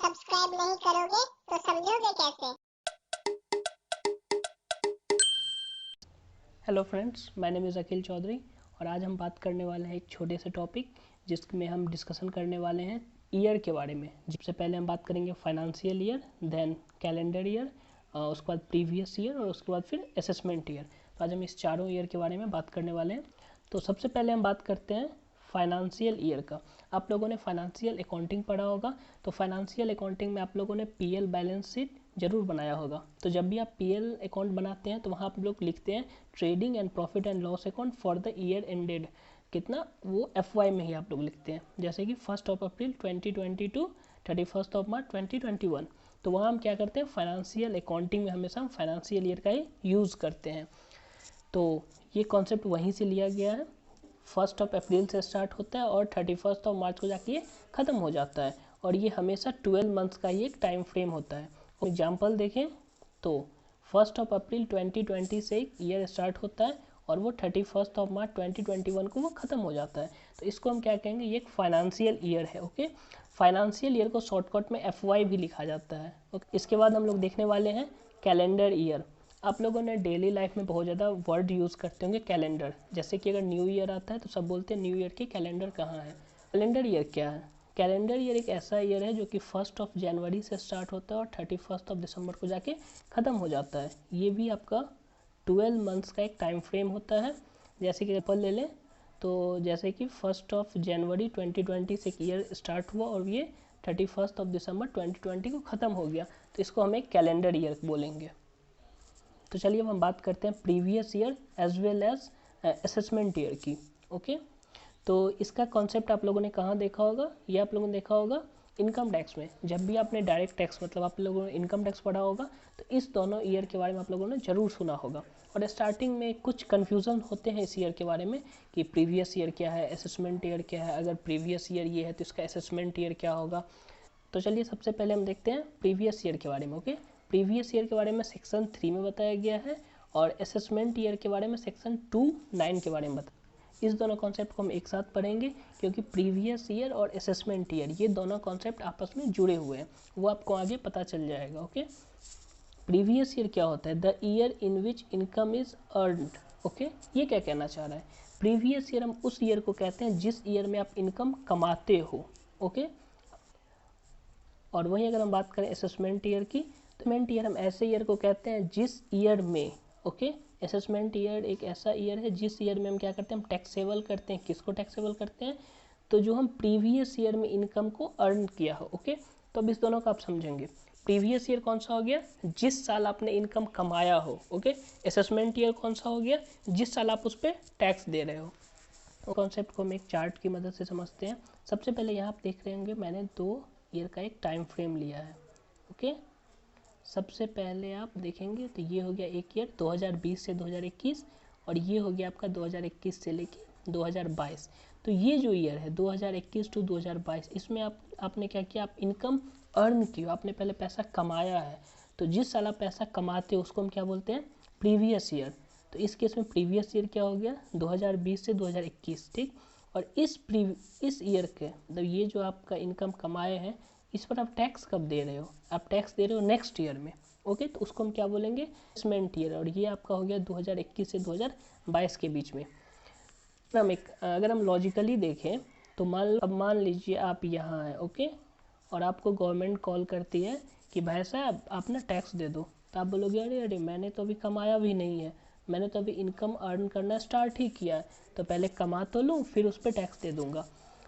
Subscribe नहीं करोगे तो समझोगे कैसे। Hello friends, my name is Akhil Chaudhary और आज हम बात करने वाले हैं एक छोटे से टॉपिक जिसमें हम डिस्कशन करने वाले हैं ईयर के बारे में। सबसे पहले हम बात करेंगे financial year, then calendar year, उसके बाद प्रीवियस ईयर और उसके बाद फिर असेसमेंट ईयर। तो आज हम इस चारों ईयर के बारे में बात करने वाले हैं। तो सबसे पहले हम बात करते हैं फाइनेंशियल ईयर का। आप लोगों ने फाइनेंशियल अकाउंटिंग पढ़ा होगा, तो फाइनेंशियल अकाउंटिंग में आप लोगों ने पीएल बैलेंस शीट जरूर बनाया होगा। तो जब भी आप पीएल अकाउंट बनाते हैं तो वहाँ आप लोग लिखते हैं trading and profit and loss account for the year ended कितना, वो एफवाई में ही आप लोग लिखते हैं। जैसे कि 1 अप्रैल 2020 टू 31 मार्च 2021। तो वहाँ हम क्या करते हैं, फाइनेंशियल अकाउंटिंग में हमेशा हम फाइनेंशियल ईयर का ही यूज़ करते हैं। तो ये कॉन्सेप्ट वहीं से लिया गया है। 1 अप्रैल से स्टार्ट होता है और 31 मार्च को जाके ये ख़त्म हो जाता है। और ये हमेशा 12 मंथ्स का ही एक टाइम फ्रेम होता है। एग्जाम्पल देखें तो 1 अप्रैल 2020 से एक ईयर स्टार्ट होता है और वो 31 मार्च 2021 को वो ख़त्म हो जाता है। तो इसको हम क्या कहेंगे, ये एक फाइनेंशियल ईयर है। ओके, फाइनेंशियल ईयर को शॉर्टकट में एफवाई भी लिखा जाता है। ओके, इसके बाद हम लोग देखने वाले हैं कैलेंडर ईयर। आप लोगों ने डेली लाइफ में बहुत ज़्यादा वर्ड यूज़ करते होंगे कैलेंडर। जैसे कि अगर न्यू ईयर आता है तो सब बोलते हैं न्यू ईयर की कैलेंडर कहाँ है। कैलेंडर ईयर क्या है? कैलेंडर ईयर एक ऐसा ईयर है जो कि 1 जनवरी से स्टार्ट होता है और 31 दिसंबर को जाके ख़त्म हो जाता है। ये भी आपका 12 मंथ्स का एक टाइम फ्रेम होता है। जैसे कि एग्जाम्पल ले लें तो जैसे कि 1 जनवरी 2020 से एक ईयर स्टार्ट हुआ और ये 31 दिसंबर 2020 को ख़त्म हो गया, तो इसको हम एक कैलेंडर ईयर बोलेंगे। तो चलिए अब हम बात करते हैं previous year as well as assessment year की। ओके, तो इसका कॉन्सेप्ट आप लोगों ने कहाँ देखा होगा, ये आप लोगों ने देखा होगा इनकम टैक्स में। जब भी आपने डायरेक्ट टैक्स मतलब आप लोगों ने इनकम टैक्स पढ़ा होगा तो इस दोनों ईयर के बारे में आप लोगों ने ज़रूर सुना होगा। और स्टार्टिंग में कुछ कन्फ्यूज़न होते हैं इस ईयर के बारे में कि प्रीवियस ईयर क्या है, असेसमेंट ईयर क्या है, अगर प्रीवियस ईयर ये है तो इसका असेसमेंट ईयर क्या होगा। तो चलिए सबसे पहले हम देखते हैं प्रीवियस ईयर के बारे में। ओके, प्रीवियस ईयर के बारे में सेक्शन 3 में बताया गया है और असेसमेंट ईयर के बारे में सेक्शन 2(9) के बारे में बताया। इस दोनों कॉन्सेप्ट को हम एक साथ पढ़ेंगे क्योंकि प्रीवियस ईयर और असेसमेंट ईयर ये दोनों कॉन्सेप्ट आपस में जुड़े हुए हैं, वो आपको आगे पता चल जाएगा। ओके, प्रीवियस ईयर क्या होता है? The year in which income is earned. Okay, ये क्या कहना चाह रहा है? प्रीवियस ईयर हम उस ईयर को कहते हैं जिस ईयर में आप इनकम कमाते हो। ओके, और वहीं अगर हम बात करें असेसमेंट ईयर की, तो असेसमेंट ईयर हम ऐसे ईयर को कहते हैं जिस ईयर में, ओके, असेसमेंट ईयर एक ऐसा ईयर है जिस ईयर में हम क्या करते हैं, हम टैक्सेबल करते हैं। किसको टैक्सेबल करते हैं? तो जो हम प्रीवियस ईयर में इनकम को अर्न किया हो। ओके, तो अब इस दोनों का आप समझेंगे। प्रीवियस ईयर कौन सा हो गया? जिस साल आपने इनकम कमाया हो। ओके, असेसमेंट ईयर कौन सा हो गया? जिस साल आप उस पर टैक्स दे रहे हो। कॉन्सेप्ट को हम एक चार्ट की मदद से समझते हैं। सबसे पहले यहाँ आप देख रहे होंगे मैंने 2 ईयर का एक टाइम फ्रेम लिया है। ओके, सबसे पहले आप देखेंगे तो ये हो गया एक ईयर 2020 से 2021 और ये हो गया आपका 2021 से लेके 2022। तो ये जो ईयर है 2021 टू 2022, इसमें आपने क्या किया, आप इनकम अर्न की, आपने पहले पैसा कमाया है। तो जिस साल आप पैसा कमाते हो उसको हम क्या बोलते हैं? Previous year. तो इस केस में प्रीवियस ईयर क्या हो गया? 2020 से 2021। ठीक, और इस ईयर के मतलब ये जो आपका इनकम कमाए हैं इस पर आप टैक्स कब दे रहे हो? आप टैक्स दे रहे हो नेक्स्ट ईयर में। ओके, तो उसको हम क्या बोलेंगे? Assessment year. और ये आपका हो गया 2021 से 2022 के बीच में। अगर हम लॉजिकली देखें तो मान लीजिए आप यहाँ हैं, ओके, और आपको गवर्नमेंट कॉल करती है कि भाई साहब आप ना टैक्स दे दो। तो आप बोलोगे अरे अरे मैंने तो अभी कमाया भी नहीं है, मैंने तो अभी इनकम अर्न करना स्टार्ट ही किया है, तो पहले कमा तो लूँ फिर उस पर टैक्स दे दूँगा।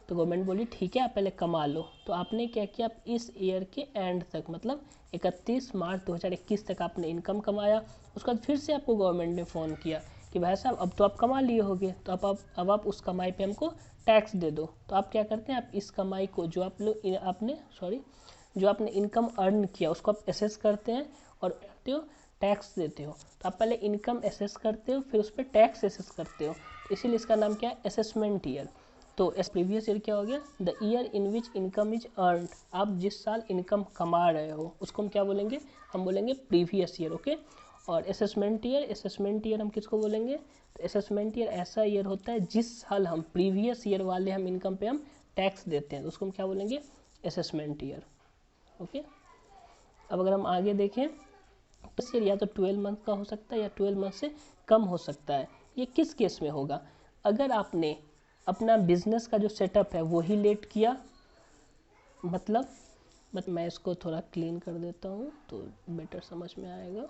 तो गवर्नमेंट बोली ठीक है आप पहले कमा लो। तो आपने क्या किया, आप इस ईयर के एंड तक मतलब 31 मार्च 2021 तक आपने इनकम कमाया। उसके बाद फिर से आपको गवर्नमेंट ने फ़ोन किया कि भाई साहब अब तो आप कमा लिए होगे, तो अब आप उस कमाई पे हमको टैक्स दे दो। तो आप क्या करते हैं, आप इस कमाई को जो आपने इनकम अर्न किया उसको आप एसेस करते हैं और करते हो टैक्स देते हो। तो आप पहले इनकम एसेस करते हो फिर उस पर टैक्स एसेस करते हो, तो इसीलिए इसका नाम क्या है? Assessment year. तो प्रीवियस ईयर क्या हो गया? The year in which income is earn. आप जिस साल इनकम कमा रहे हो उसको हम क्या बोलेंगे? हम बोलेंगे प्रीवियस ईयर। ओके, और असेसमेंट ईयर हम किसको बोलेंगे? तो असेसमेंट ईयर ऐसा ईयर होता है जिस साल हम प्रीवियस ईयर वाले हम इनकम पे हम टैक्स देते हैं, तो उसको हम क्या बोलेंगे? Assessment year. ओके। अब अगर हम आगे देखें तो या तो 12 मंथ का हो सकता है या 12 मंथ से कम हो सकता है। ये किस केस में होगा? अगर आपने अपना बिजनेस का जो सेटअप है वो ही लेट किया, मतलब मैं इसको थोड़ा क्लीन कर देता हूँ तो बेटर समझ में आएगा।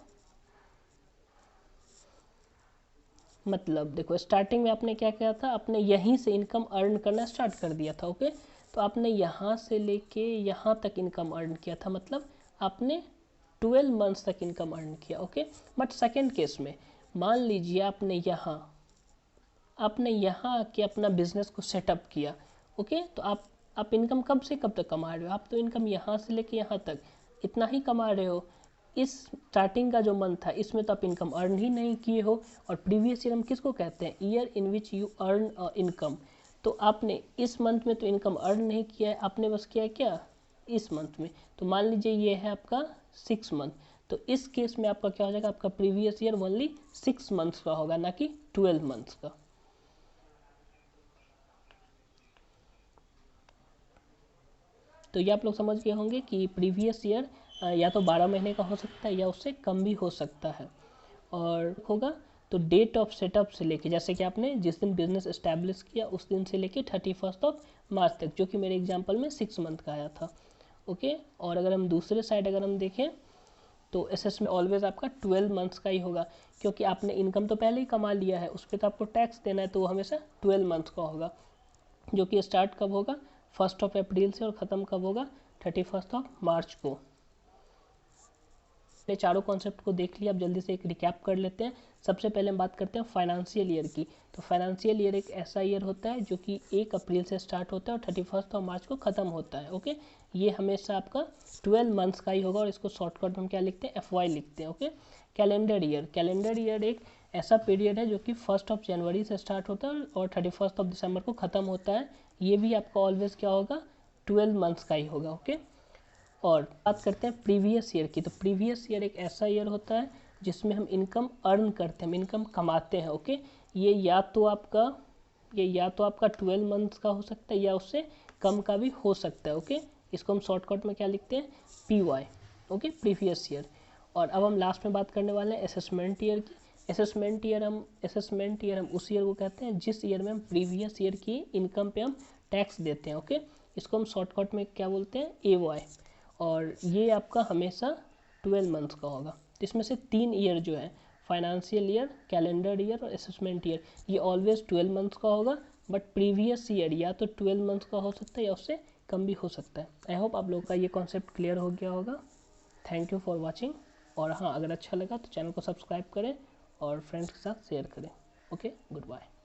मतलब देखो, स्टार्टिंग में आपने क्या किया था, आपने यहीं से इनकम अर्न करना स्टार्ट कर दिया था। ओके, तो आपने यहाँ से लेके यहाँ तक इनकम अर्न किया था, मतलब आपने 12 मंथ्स तक इनकम अर्न किया। ओके, बट सेकेंड केस में मान लीजिए आपने यहाँ आके अपना बिजनेस को सेटअप किया। ओके, तो आप इनकम कब से कब तक कमा रहे हो? आप तो इनकम यहाँ से लेके यहाँ तक इतना ही कमा रहे हो। इस स्टार्टिंग का जो मंथ था इसमें तो आप इनकम अर्न ही नहीं किए हो। और प्रीवियस ईयर हम किसको कहते हैं? Year in which you earn income. तो आपने इस मंथ में तो इनकम अर्न नहीं किया है, आपने बस किया है क्या? इस मंथ में। तो मान लीजिए ये है आपका 6 मंथ, तो इस केस में आपका क्या हो जाएगा? आपका प्रीवियस ईयर ओनली 6 मंथ्स का होगा, ना कि 12 मंथ्स का। तो ये आप लोग समझ गए होंगे कि प्रीवियस ईयर या तो 12 महीने का हो सकता है या उससे कम भी हो सकता है। और होगा तो डेट ऑफ सेटअप से लेके, जैसे कि आपने जिस दिन बिजनेस एस्टैब्लिश किया उस दिन से लेके 31 मार्च तक, जो कि मेरे एग्जांपल में 6 मंथ का आया था। ओके, और अगर हम दूसरे साइड अगर हम देखें तो एसएस में ऑलवेज आपका 12 मंथ्स का ही होगा, क्योंकि आपने इनकम तो पहले ही कमा लिया है, उस पर तो आपको टैक्स देना है, तो वो हमेशा 12 मंथ्स का होगा, जो कि स्टार्ट कब होगा? 1 अप्रैल से, और ख़त्म कब होगा? 31 मार्च को। हमने चारों कॉन्सेप्ट को देख लिया। अब जल्दी से एक रिकैप कर लेते हैं। सबसे पहले हम बात करते हैं फाइनेंशियल ईयर की। तो फाइनेंशियल ईयर एक ऐसा ईयर होता है जो कि 1 अप्रैल से स्टार्ट होता है और 31 मार्च को ख़त्म होता है। ओके, ये हमेशा आपका 12 मंथ्स का ही होगा, और इसको शॉर्टकट में क्या लिखते हैं? FY लिखते हैं। ओके, कैलेंडर ईयर एक ऐसा पीरियड है जो कि 1 जनवरी से स्टार्ट होता है और 31 दिसंबर को ख़त्म होता है। ये भी आपका ऑलवेज क्या होगा? 12 मंथ्स का ही होगा। ओके, और बात करते हैं प्रीवियस ईयर की। तो प्रीवियस ईयर एक ऐसा ईयर होता है जिसमें हम इनकम अर्न करते हैं, हम इनकम कमाते हैं। ओके, ये या तो आपका 12 मंथ्स का हो सकता है या उससे कम का भी हो सकता है। ओके, इसको हम शॉर्टकट में क्या लिखते हैं? PY। Okay, previous year. और अब हम लास्ट में बात करने वाले हैं असेसमेंट ईयर की। असेसमेंट ईयर हम उस ईयर को कहते हैं जिस ईयर में हम प्रीवियस ईयर की इनकम पे हम टैक्स देते हैं। ओके, इसको हम शॉर्टकट में क्या बोलते हैं? AY। और ये आपका हमेशा 12 मंथ्स का होगा। तो इसमें से 3 ईयर जो है, फाइनेंशियल ईयर, कैलेंडर ईयर और असेसमेंट ईयर, ये ऑलवेज 12 मंथ्स का होगा। बट प्रीवियस ईयर या तो 12 मंथ्स का हो सकता है या उससे कम भी हो सकता है। आई होप आप लोगों का ये कॉन्सेप्ट क्लियर हो गया होगा। Thank you for watching. और हाँ, अगर अच्छा लगा तो चैनल को सब्सक्राइब करें और फ्रेंड्स के साथ शेयर करें। Okay, good bye.